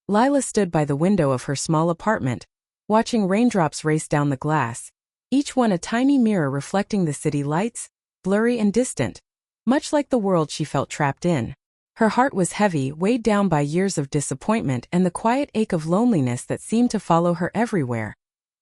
Lila stood by the window of her small apartment, watching raindrops race down the glass, each one a tiny mirror reflecting the city lights, blurry and distant, much like the world she felt trapped in. Her heart was heavy, weighed down by years of disappointment and the quiet ache of loneliness that seemed to follow her everywhere,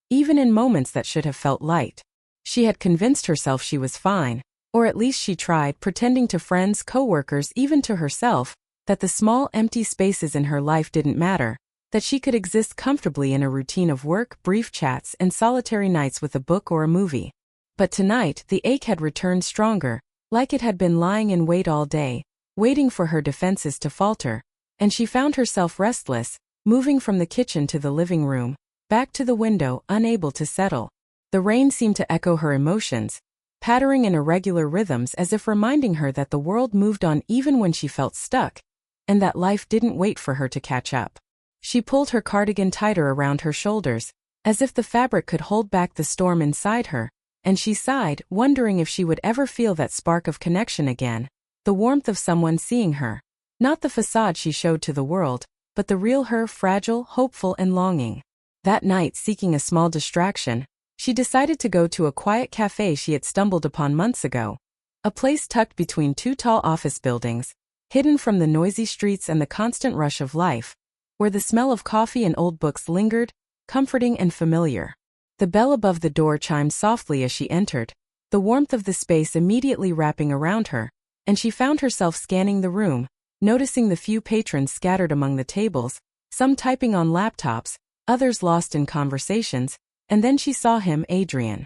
even in moments that should have felt light. She had convinced herself she was fine, or at least she tried, pretending to friends, co-workers, even to herself, that the small empty spaces in her life didn't matter, that she could exist comfortably in a routine of work, brief chats, and solitary nights with a book or a movie. But tonight, the ache had returned stronger, like it had been lying in wait all day, waiting for her defenses to falter, and she found herself restless, moving from the kitchen to the living room, back to the window, unable to settle. The rain seemed to echo her emotions, pattering in irregular rhythms as if reminding her that the world moved on even when she felt stuck, and that life didn't wait for her to catch up. She pulled her cardigan tighter around her shoulders, as if the fabric could hold back the storm inside her, and she sighed, wondering if she would ever feel that spark of connection again, the warmth of someone seeing her. Not the facade she showed to the world, but the real her, fragile, hopeful, and longing. That night, seeking a small distraction, she decided to go to a quiet cafe she had stumbled upon months ago. A place tucked between two tall office buildings, hidden from the noisy streets and the constant rush of life, where the smell of coffee and old books lingered, comforting and familiar. The bell above the door chimed softly as she entered, the warmth of the space immediately wrapping around her, and she found herself scanning the room, noticing the few patrons scattered among the tables, some typing on laptops, others lost in conversations, and then she saw him, Adrian.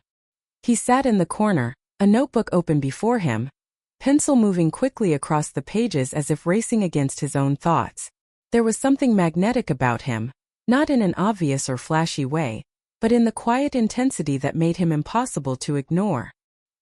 He sat in the corner, a notebook open before him, pencil moving quickly across the pages as if racing against his own thoughts. There was something magnetic about him, not in an obvious or flashy way, but in the quiet intensity that made him impossible to ignore.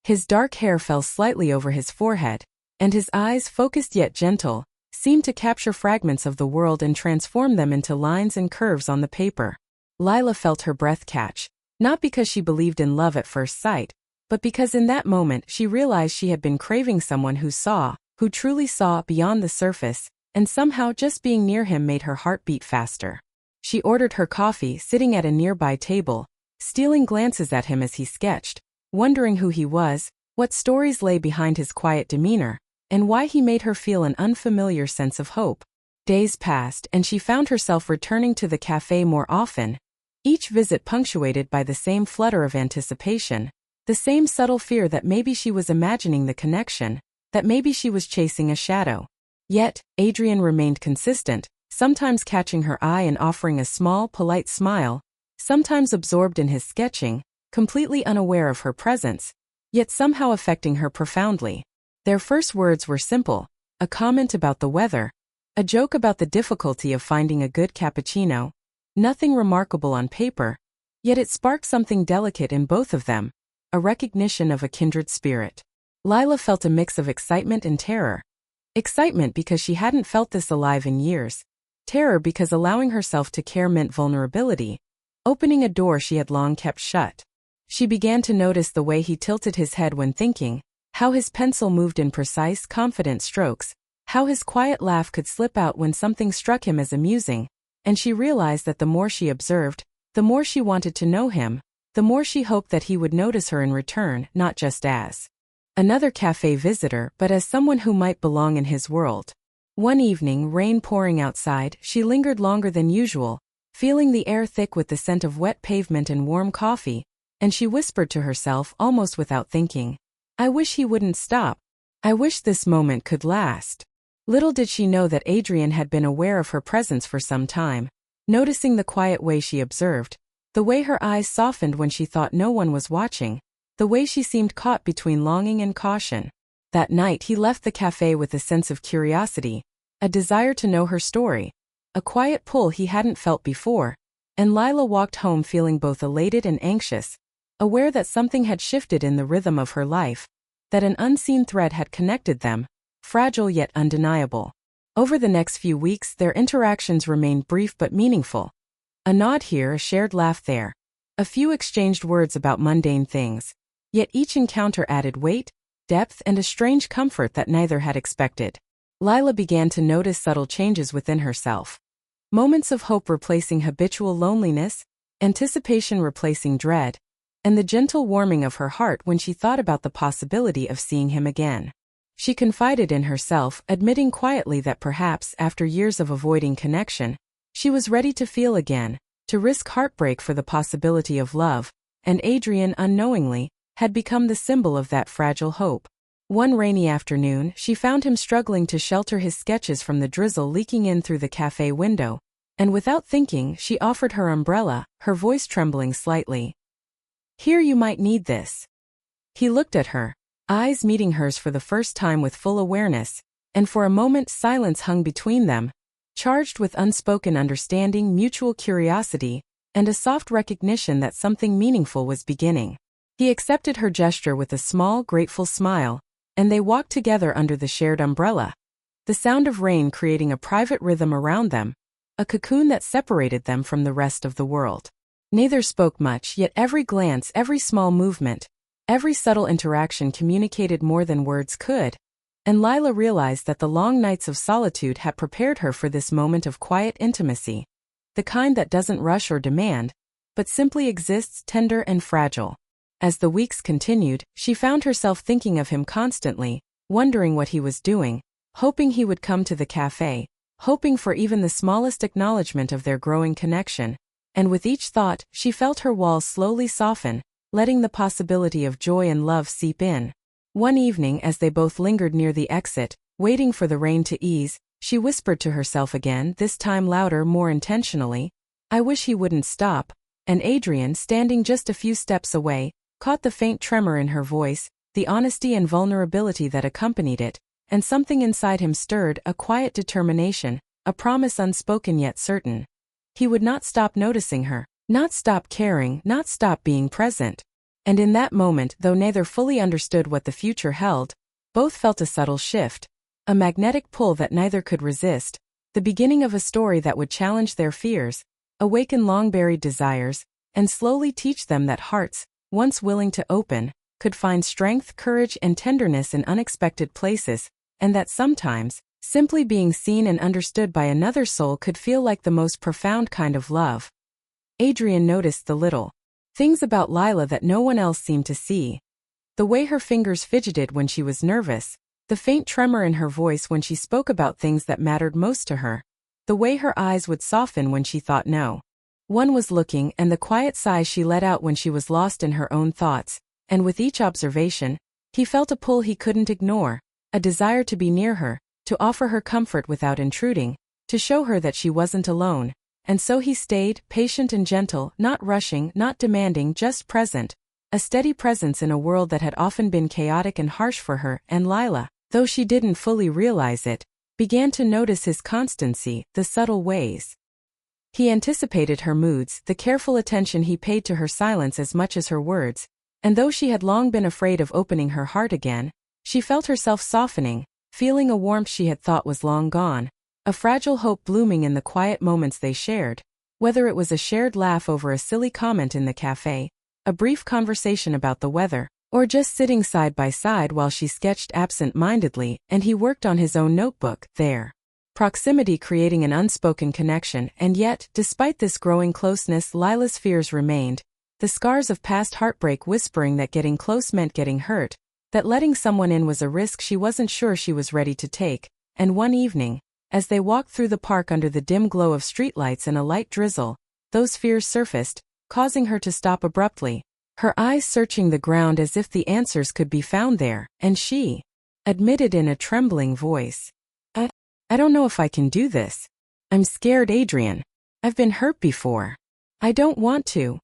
His dark hair fell slightly over his forehead, and his eyes, focused yet gentle, seemed to capture fragments of the world and transform them into lines and curves on the paper. Lila felt her breath catch, not because she believed in love at first sight, but because in that moment she realized she had been craving someone who truly saw beyond the surface, and somehow just being near him made her heart beat faster. She ordered her coffee, sitting at a nearby table, stealing glances at him as he sketched, wondering who he was, what stories lay behind his quiet demeanor, and why he made her feel an unfamiliar sense of hope. Days passed, and she found herself returning to the cafe more often, each visit punctuated by the same flutter of anticipation, the same subtle fear that maybe she was imagining the connection, that maybe she was chasing a shadow. Yet, Adrian remained consistent, sometimes catching her eye and offering a small, polite smile, sometimes absorbed in his sketching, completely unaware of her presence, yet somehow affecting her profoundly. Their first words were simple, a comment about the weather, a joke about the difficulty of finding a good cappuccino, nothing remarkable on paper, yet it sparked something delicate in both of them, a recognition of a kindred spirit. Lila felt a mix of excitement and terror. Excitement because she hadn't felt this alive in years. Terror because allowing herself to care meant vulnerability, opening a door she had long kept shut. She began to notice the way he tilted his head when thinking, how his pencil moved in precise, confident strokes, how his quiet laugh could slip out when something struck him as amusing, and she realized that the more she observed, the more she wanted to know him, the more she hoped that he would notice her in return, not just as another cafe visitor, but as someone who might belong in his world. One evening, rain pouring outside, she lingered longer than usual, feeling the air thick with the scent of wet pavement and warm coffee, and she whispered to herself almost without thinking, "I wish he wouldn't stop. I wish this moment could last." Little did she know that Adrian had been aware of her presence for some time, noticing the quiet way she observed, the way her eyes softened when she thought no one was watching, the way she seemed caught between longing and caution. That night he left the cafe with a sense of curiosity, a desire to know her story, a quiet pull he hadn't felt before, and Lila walked home feeling both elated and anxious, aware that something had shifted in the rhythm of her life, that an unseen thread had connected them, fragile yet undeniable. Over the next few weeks their interactions remained brief but meaningful. A nod here, a shared laugh there, a few exchanged words about mundane things, yet each encounter added weight, depth, and a strange comfort that neither had expected. Lila began to notice subtle changes within herself. Moments of hope replacing habitual loneliness, anticipation replacing dread, and the gentle warming of her heart when she thought about the possibility of seeing him again. She confided in herself, admitting quietly that perhaps, after years of avoiding connection, she was ready to feel again, to risk heartbreak for the possibility of love, and Adrian, unknowingly, had become the symbol of that fragile hope. One rainy afternoon, she found him struggling to shelter his sketches from the drizzle leaking in through the cafe window, and without thinking, she offered her umbrella, her voice trembling slightly. "Here, you might need this." He looked at her, eyes meeting hers for the first time with full awareness, and for a moment silence hung between them, charged with unspoken understanding, mutual curiosity, and a soft recognition that something meaningful was beginning. He accepted her gesture with a small, grateful smile, and they walked together under the shared umbrella, the sound of rain creating a private rhythm around them, a cocoon that separated them from the rest of the world. Neither spoke much, yet every glance, every small movement, every subtle interaction communicated more than words could, and Lila realized that the long nights of solitude had prepared her for this moment of quiet intimacy, the kind that doesn't rush or demand, but simply exists tender and fragile. As the weeks continued, she found herself thinking of him constantly, wondering what he was doing, hoping he would come to the cafe, hoping for even the smallest acknowledgement of their growing connection, and with each thought, she felt her walls slowly soften, letting the possibility of joy and love seep in. One evening, as they both lingered near the exit, waiting for the rain to ease, she whispered to herself again, this time louder, more intentionally, "I wish he wouldn't stop," and Adrian, standing just a few steps away, caught the faint tremor in her voice, the honesty and vulnerability that accompanied it, and something inside him stirred, a quiet determination, a promise unspoken yet certain. He would not stop noticing her, not stop caring, not stop being present. And in that moment, though neither fully understood what the future held, both felt a subtle shift, a magnetic pull that neither could resist, the beginning of a story that would challenge their fears, awaken long-buried desires, and slowly teach them that hearts, once willing to open, could find strength, courage, and tenderness in unexpected places, and that sometimes, simply being seen and understood by another soul could feel like the most profound kind of love. Adrian noticed the little things about Lila that no one else seemed to see. The way her fingers fidgeted when she was nervous, the faint tremor in her voice when she spoke about things that mattered most to her, the way her eyes would soften when she thought no one was looking, and the quiet sighs she let out when she was lost in her own thoughts, and with each observation, he felt a pull he couldn't ignore, a desire to be near her, to offer her comfort without intruding, to show her that she wasn't alone, and so he stayed, patient and gentle, not rushing, not demanding, just present, a steady presence in a world that had often been chaotic and harsh for her, and Lila, though she didn't fully realize it, began to notice his constancy, the subtle ways he anticipated her moods, the careful attention he paid to her silence as much as her words, and though she had long been afraid of opening her heart again, she felt herself softening, feeling a warmth she had thought was long gone, a fragile hope blooming in the quiet moments they shared, whether it was a shared laugh over a silly comment in the cafe, a brief conversation about the weather, or just sitting side by side while she sketched absent-mindedly and he worked on his own notebook, their proximity creating an unspoken connection. And yet, despite this growing closeness, Lila's fears remained, the scars of past heartbreak whispering that getting close meant getting hurt, that letting someone in was a risk she wasn't sure she was ready to take. And one evening, as they walked through the park under the dim glow of streetlights and a light drizzle, those fears surfaced, causing her to stop abruptly, her eyes searching the ground as if the answers could be found there, and she admitted in a trembling voice, I don't know if I can do this. I'm scared, Adrian. I've been hurt before. I don't want to."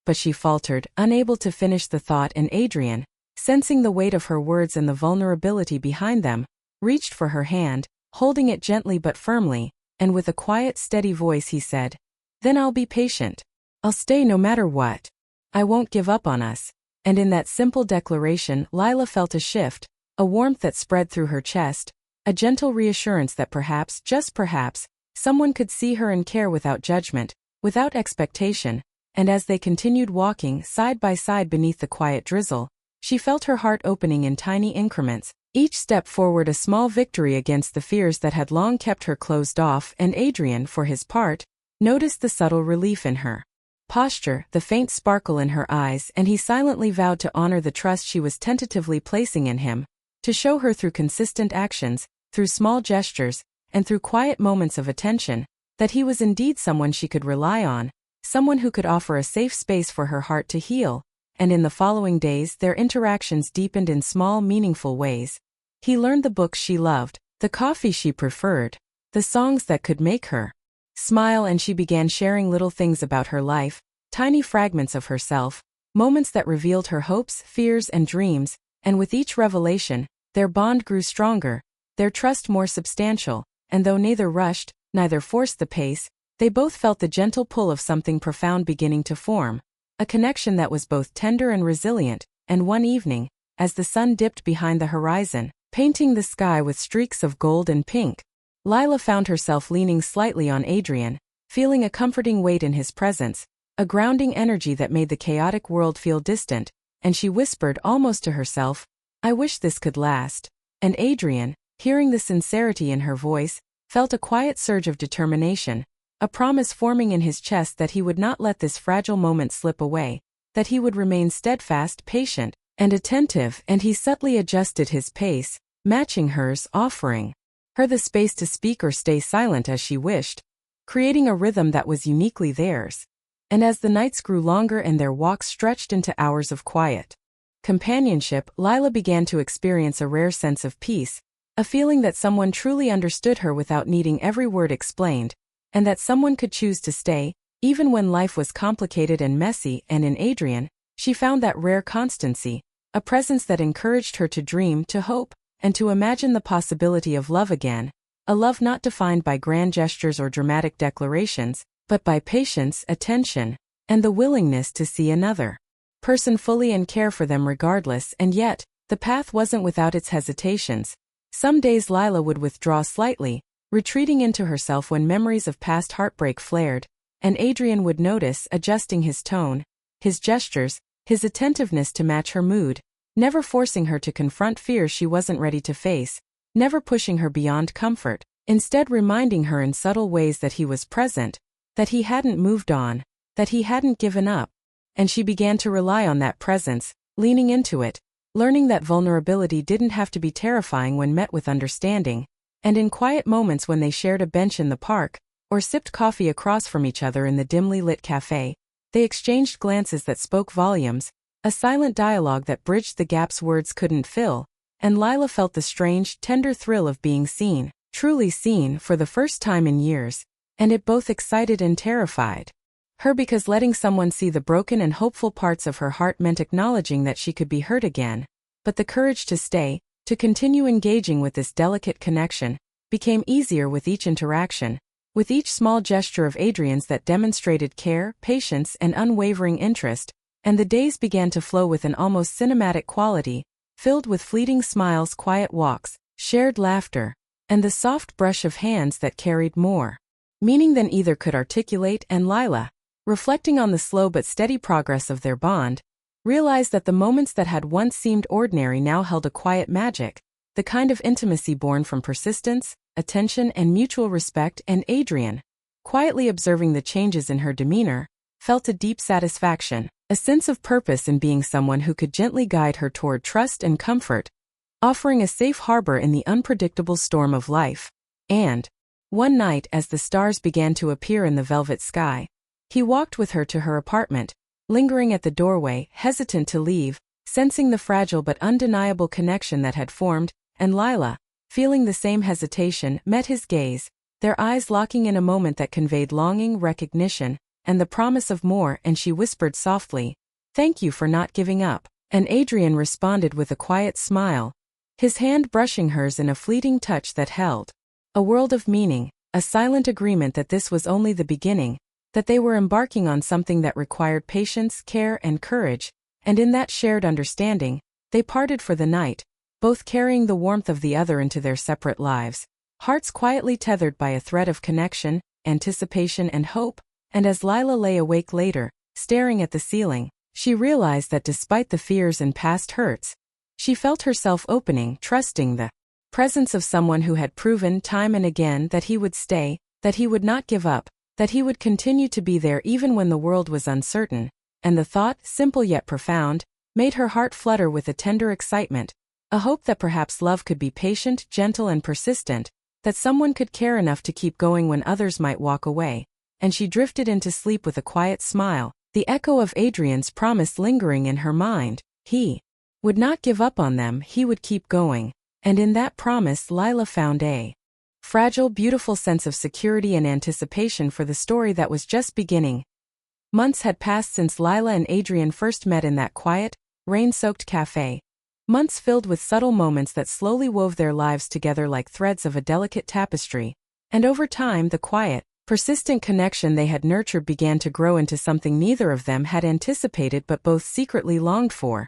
But she faltered, unable to finish the thought, and Adrian, sensing the weight of her words and the vulnerability behind them, reached for her hand, holding it gently but firmly, and with a quiet, steady voice he said, "Then I'll be patient. I'll stay no matter what. I won't give up on us." And in that simple declaration, Lila felt a shift, a warmth that spread through her chest, a gentle reassurance that perhaps, just perhaps, someone could see her and care without judgment, without expectation. And as they continued walking side by side beneath the quiet drizzle, she felt her heart opening in tiny increments, Each step forward a small victory against the fears that had long kept her closed off, and Adrian, for his part, noticed the subtle relief in her posture, the faint sparkle in her eyes, and he silently vowed to honor the trust she was tentatively placing in him, to show her through consistent actions, through small gestures, and through quiet moments of attention, that he was indeed someone she could rely on, someone who could offer a safe space for her heart to heal. And in the following days their interactions deepened in small, meaningful ways. He learned the books she loved, the coffee she preferred, the songs that could make her smile, and she began sharing little things about her life, tiny fragments of herself, moments that revealed her hopes, fears, and dreams, and with each revelation, their bond grew stronger, their trust more substantial, and though neither rushed, neither forced the pace, they both felt the gentle pull of something profound beginning to form, a connection that was both tender and resilient. And one evening, as the sun dipped behind the horizon, painting the sky with streaks of gold and pink, Lila found herself leaning slightly on Adrian, feeling a comforting weight in his presence, a grounding energy that made the chaotic world feel distant, and she whispered almost to herself, "I wish this could last." And Adrian, hearing the sincerity in her voice, felt a quiet surge of determination, a promise forming in his chest that he would not let this fragile moment slip away, that he would remain steadfast, patient, and attentive, and he subtly adjusted his pace, matching hers, offering her the space to speak or stay silent as she wished, creating a rhythm that was uniquely theirs. And as the nights grew longer and their walks stretched into hours of quiet companionship, Lila began to experience a rare sense of peace, a feeling that someone truly understood her without needing every word explained, and that someone could choose to stay, even when life was complicated and messy. And in Adrian, she found that rare constancy, a presence that encouraged her to dream, to hope, and to imagine the possibility of love again, a love not defined by grand gestures or dramatic declarations, but by patience, attention, and the willingness to see another person fully and care for them regardless. And yet, the path wasn't without its hesitations. Some days Lila would withdraw slightly, retreating into herself when memories of past heartbreak flared, and Adrian would notice, adjusting his tone, his gestures, his attentiveness to match her mood, never forcing her to confront fears she wasn't ready to face, never pushing her beyond comfort, instead reminding her in subtle ways that he was present, that he hadn't moved on, that he hadn't given up. And she began to rely on that presence, leaning into it, learning that vulnerability didn't have to be terrifying when met with understanding. And in quiet moments when they shared a bench in the park, or sipped coffee across from each other in the dimly lit cafe, they exchanged glances that spoke volumes, a silent dialogue that bridged the gaps words couldn't fill, and Lila felt the strange, tender thrill of being seen, truly seen, for the first time in years, and it both excited and terrified her, because letting someone see the broken and hopeful parts of her heart meant acknowledging that she could be hurt again. But the courage to stay, to continue engaging with this delicate connection, became easier with each interaction, with each small gesture of Adrian's that demonstrated care, patience, and unwavering interest, and the days began to flow with an almost cinematic quality, filled with fleeting smiles, quiet walks, shared laughter, and the soft brush of hands that carried more meaning than either could articulate. And Lila, reflecting on the slow but steady progress of their bond, realized that the moments that had once seemed ordinary now held a quiet magic, the kind of intimacy born from persistence, attention, and mutual respect. And Adrian, quietly observing the changes in her demeanor, felt a deep satisfaction, a sense of purpose in being someone who could gently guide her toward trust and comfort, offering a safe harbor in the unpredictable storm of life. And one night, as the stars began to appear in the velvet sky, he walked with her to her apartment, lingering at the doorway, hesitant to leave, sensing the fragile but undeniable connection that had formed. And Lila, feeling the same hesitation, met his gaze, their eyes locking in a moment that conveyed longing, recognition, and the promise of more. And she whispered softly, "Thank you for not giving up." And Adrian responded with a quiet smile, his hand brushing hers in a fleeting touch that held a world of meaning, a silent agreement that this was only the beginning, that they were embarking on something that required patience, care, and courage. And in that shared understanding, they parted for the night, both carrying the warmth of the other into their separate lives, hearts quietly tethered by a thread of connection, anticipation, and hope. And as Lila lay awake later, staring at the ceiling, she realized that despite the fears and past hurts, She felt herself opening, trusting the presence of someone who had proven time and again that he would stay, that he would not give up, that he would continue to be there even when the world was uncertain, and the thought, simple yet profound, made her heart flutter with a tender excitement, a hope that perhaps love could be patient, gentle and persistent, that someone could care enough to keep going when others might walk away, and she drifted into sleep with a quiet smile, the echo of Adrian's promise lingering in her mind. He would not give up on them, he would keep going, and in that promise Lila found a fragile, beautiful sense of security and anticipation for the story that was just beginning. Months had passed since Lila and Adrian first met in that quiet, rain-soaked cafe. Months filled with subtle moments that slowly wove their lives together like threads of a delicate tapestry. And over time, the quiet, persistent connection they had nurtured began to grow into something neither of them had anticipated but both secretly longed for.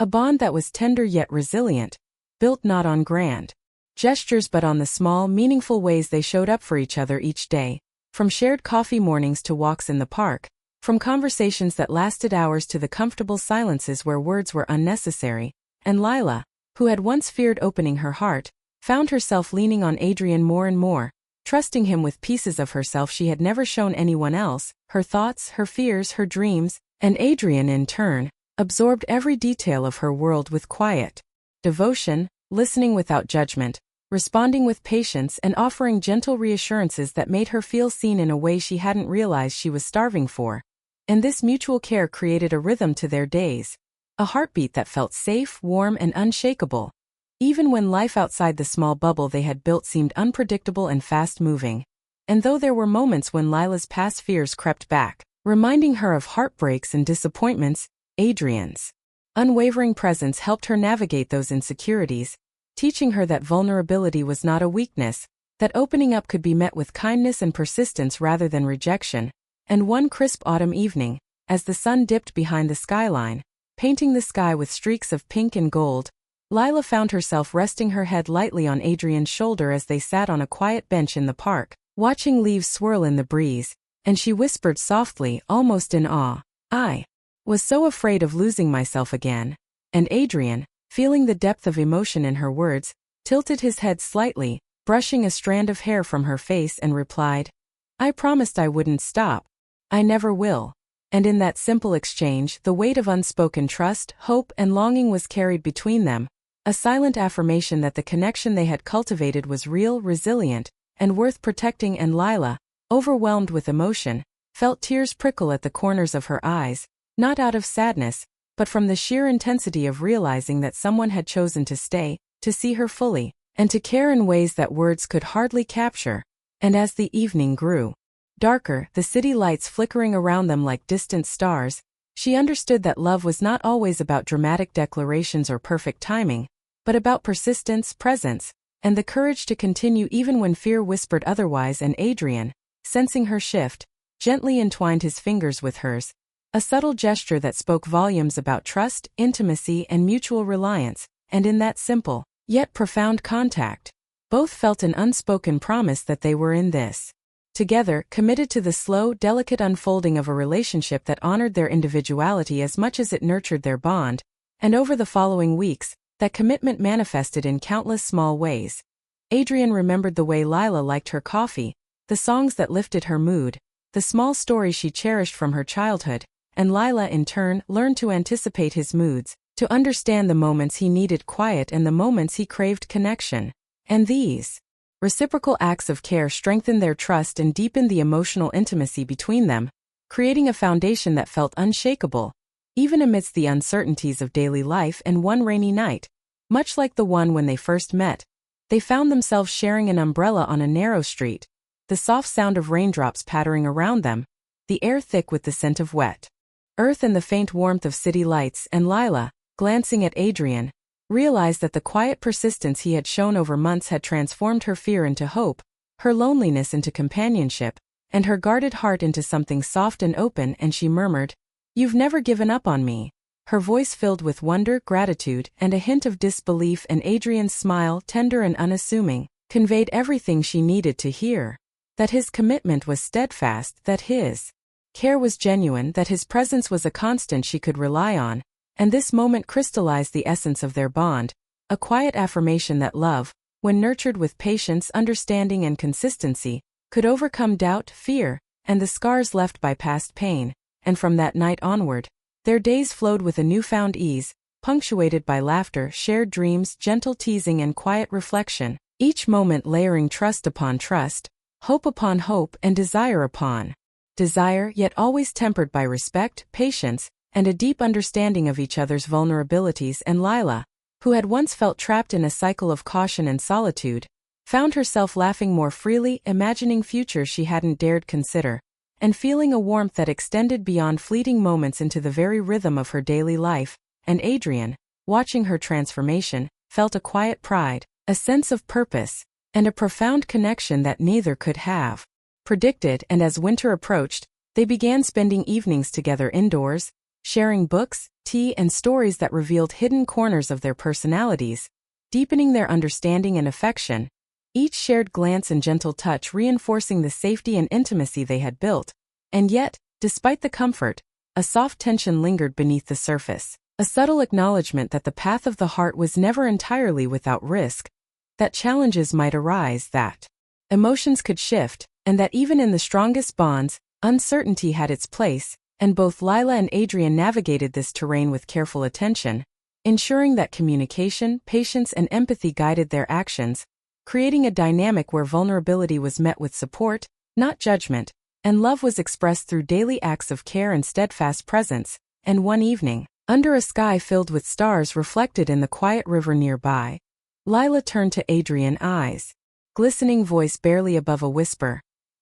A bond that was tender yet resilient, built not on grand gestures but on the small, meaningful ways they showed up for each other each day, from shared coffee mornings to walks in the park, from conversations that lasted hours to the comfortable silences where words were unnecessary. And Lila, who had once feared opening her heart, found herself leaning on Adrian more and more, trusting him with pieces of herself she had never shown anyone else, her thoughts, her fears, her dreams, and Adrian in turn absorbed every detail of her world with quiet devotion, listening without judgment, responding with patience and offering gentle reassurances that made her feel seen in a way she hadn't realized she was starving for. And this mutual care created a rhythm to their days, a heartbeat that felt safe, warm and unshakable, even when life outside the small bubble they had built seemed unpredictable and fast-moving. And though there were moments when Lila's past fears crept back, reminding her of heartbreaks and disappointments, Adrian's unwavering presence helped her navigate those insecurities, teaching her that vulnerability was not a weakness, that opening up could be met with kindness and persistence rather than rejection. And one crisp autumn evening, as the sun dipped behind the skyline, painting the sky with streaks of pink and gold, Lila found herself resting her head lightly on Adrian's shoulder as they sat on a quiet bench in the park, watching leaves swirl in the breeze, and she whispered softly, almost in awe, "I was so afraid of losing myself again." And Adrian, feeling the depth of emotion in her words, tilted his head slightly, brushing a strand of hair from her face and replied, "I promised I wouldn't stop. I never will." And in that simple exchange, the weight of unspoken trust, hope, and longing was carried between them, a silent affirmation that the connection they had cultivated was real, resilient, and worth protecting. And Lila, overwhelmed with emotion, felt tears prickle at the corners of her eyes, not out of sadness, but from the sheer intensity of realizing that someone had chosen to stay, to see her fully, and to care in ways that words could hardly capture. And as the evening grew darker, the city lights flickering around them like distant stars, she understood that love was not always about dramatic declarations or perfect timing, but about persistence, presence, and the courage to continue even when fear whispered otherwise. And Adrian, sensing her shift, gently entwined his fingers with hers, a subtle gesture that spoke volumes about trust, intimacy, and mutual reliance. And in that simple, yet profound contact, both felt an unspoken promise that they were in this together, committed to the slow, delicate unfolding of a relationship that honored their individuality as much as it nurtured their bond. And over the following weeks, that commitment manifested in countless small ways. Adrian remembered the way Lila liked her coffee, the songs that lifted her mood, the small stories she cherished from her childhood, and Lila in turn learned to anticipate his moods, to understand the moments he needed quiet and the moments he craved connection. And these reciprocal acts of care strengthened their trust and deepened the emotional intimacy between them, creating a foundation that felt unshakable, even amidst the uncertainties of daily life. And one rainy night, much like the one when they first met, they found themselves sharing an umbrella on a narrow street, the soft sound of raindrops pattering around them, the air thick with the scent of wet earth and the faint warmth of city lights. And Lila, glancing at Adrian, realized that the quiet persistence he had shown over months had transformed her fear into hope, her loneliness into companionship, and her guarded heart into something soft and open. And she murmured, "You've never given up on me," her voice filled with wonder, gratitude, and a hint of disbelief. And Adrian's smile, tender and unassuming, conveyed everything she needed to hear, that his commitment was steadfast, that his care was genuine, that his presence was a constant she could rely on. and this moment crystallized the essence of their bond, a quiet affirmation that love, when nurtured with patience, understanding, and consistency, could overcome doubt, fear, and the scars left by past pain. And from that night onward, their days flowed with a newfound ease, punctuated by laughter, shared dreams, gentle teasing, and quiet reflection, each moment layering trust upon trust, hope upon hope, and desire upon desire, yet always tempered by respect, patience, and a deep understanding of each other's vulnerabilities. And Lila, who had once felt trapped in a cycle of caution and solitude, found herself laughing more freely, imagining futures she hadn't dared consider, and feeling a warmth that extended beyond fleeting moments into the very rhythm of her daily life. And Adrian, watching her transformation, felt a quiet pride, a sense of purpose, and a profound connection that neither could have predicted. And as winter approached, they began spending evenings together indoors, sharing books, tea, and stories that revealed hidden corners of their personalities, deepening their understanding and affection, each shared glance and gentle touch reinforcing the safety and intimacy they had built. And yet, despite the comfort, a soft tension lingered beneath the surface, a subtle acknowledgement that the path of the heart was never entirely without risk, that challenges might arise, that emotions could shift, and that even in the strongest bonds, uncertainty had its place. And both Lila and Adrian navigated this terrain with careful attention, ensuring that communication, patience, and empathy guided their actions, creating a dynamic where vulnerability was met with support, not judgment, and love was expressed through daily acts of care and steadfast presence. And one evening, under a sky filled with stars reflected in the quiet river nearby, Lila turned to Adrian, eyes glistening, voice barely above a whisper.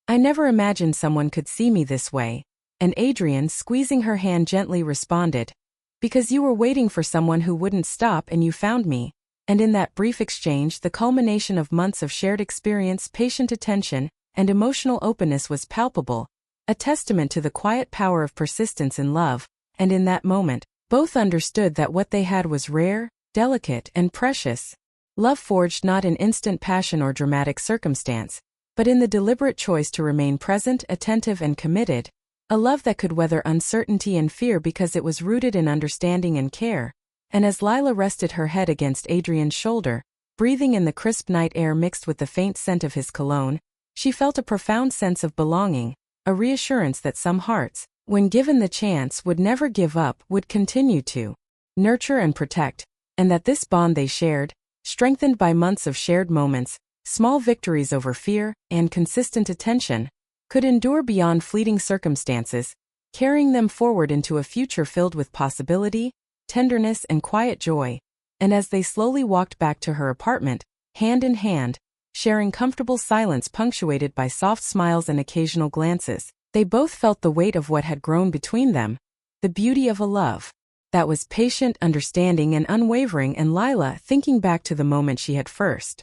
"I never imagined someone could see me this way." And Adrian, squeezing her hand gently, responded, "Because you were waiting for someone who wouldn't stop and you found me." And in that brief exchange, the culmination of months of shared experience, patient attention, and emotional openness was palpable, a testament to the quiet power of persistence in love. And in that moment, both understood that what they had was rare, delicate, and precious. Love forged not in instant passion or dramatic circumstance, but in the deliberate choice to remain present, attentive, and committed. A love that could weather uncertainty and fear because it was rooted in understanding and care. And as Lila rested her head against Adrian's shoulder, breathing in the crisp night air mixed with the faint scent of his cologne, she felt a profound sense of belonging, a reassurance that some hearts, when given the chance, would never give up, would continue to nurture and protect, and that this bond they shared, strengthened by months of shared moments, small victories over fear, and consistent attention, could endure beyond fleeting circumstances, carrying them forward into a future filled with possibility, tenderness, and quiet joy. And as they slowly walked back to her apartment, hand in hand, sharing comfortable silence punctuated by soft smiles and occasional glances, they both felt the weight of what had grown between them, the beauty of a love that was patient, understanding, and unwavering. And Lila, thinking back to the moment she had first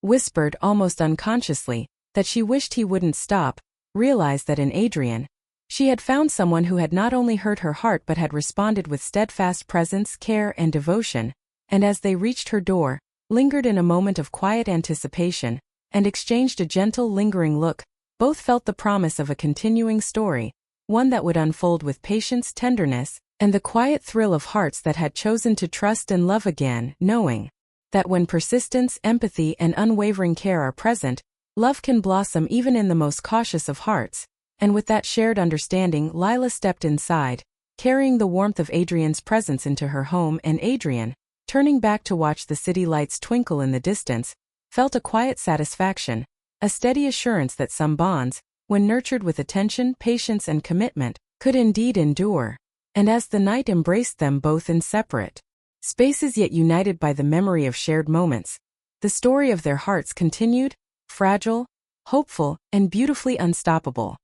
whispered, almost unconsciously, that she wished he wouldn't stop, realized that in Adrian, she had found someone who had not only heard her heart but had responded with steadfast presence, care, and devotion. And as they reached her door, lingered in a moment of quiet anticipation, and exchanged a gentle, lingering look, both felt the promise of a continuing story, one that would unfold with patience, tenderness, and the quiet thrill of hearts that had chosen to trust and love again, knowing that when persistence, empathy, and unwavering care are present, love can blossom even in the most cautious of hearts. And with that shared understanding, Lila stepped inside, carrying the warmth of Adrian's presence into her home. And Adrian, turning back to watch the city lights twinkle in the distance, felt a quiet satisfaction, a steady assurance that some bonds, when nurtured with attention, patience, and commitment, could indeed endure. And as the night embraced them both in separate spaces yet united by the memory of shared moments, the story of their hearts continued, fragile, hopeful, and beautifully unstoppable.